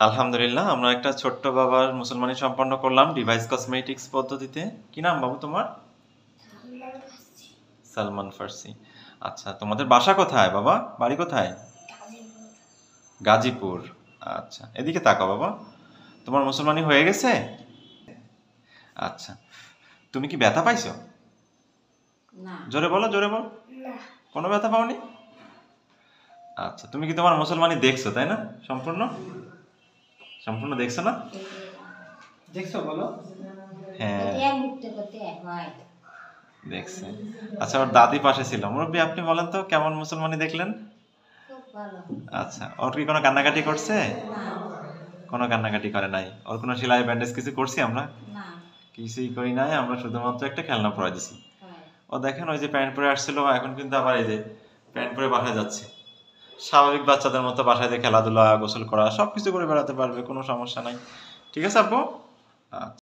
আলহামদুলিল্লাহ, আমরা একটা ছোট্ট বাবার মুসলমানি সম্পন্ন করলাম ডিভাইস কসমেটিক্স পদ্ধতিতে। কি নাম বাবু তোমার? সালমান ফার্সি। আচ্ছা, তোমাদের বাসা কোথায় বাবা? বাড়ি কোথায়? গাজীপুর। আচ্ছা, এদিকে তাকাও বাবা। তোমার মুসলমানি হয়ে গেছে? আচ্ছা, তুমি কি ব্যথা পাইছো? জোরে বলো, জোরে বলো। কোনো ব্যথা পাওনি? আচ্ছা, তুমি কি তোমার মুসলমানি দেখছো, তাই না? সম্পূর্ণ সম্পূর্ণ দেখছো না? দেখছো বলো? হ্যাঁ, দেখছে। আচ্ছা, ওর দাদি পাশে ছিল। মুরব্বী, আপনি বলেন তো কেমন মুসলমানি দেখলেন? আচ্ছা, ওর কি কোনো কান্নাকাটি করছে? কোনো কান্নাকাটি করে নাই। ওর কোনো সেলাই ব্যান্ডেজ কিছু করছি আমরা? কিছুই করি নাই, আমরা শুধুমাত্র একটা খেলনা পরাই দিছি। ও দেখেন, ওই যে প্যান্ট পরে আসছিল, এখন কিন্তু আবার এই যে প্যান্ট পরে বাসায় যাচ্ছে। স্বাভাবিক বাচ্চাদের মতো বাসায় যে খেলাধুলা, গোসল করা সবকিছু করে বেড়াতে পারবে, কোনো সমস্যা নাই। ঠিক আছে আব্বু? আচ্ছা।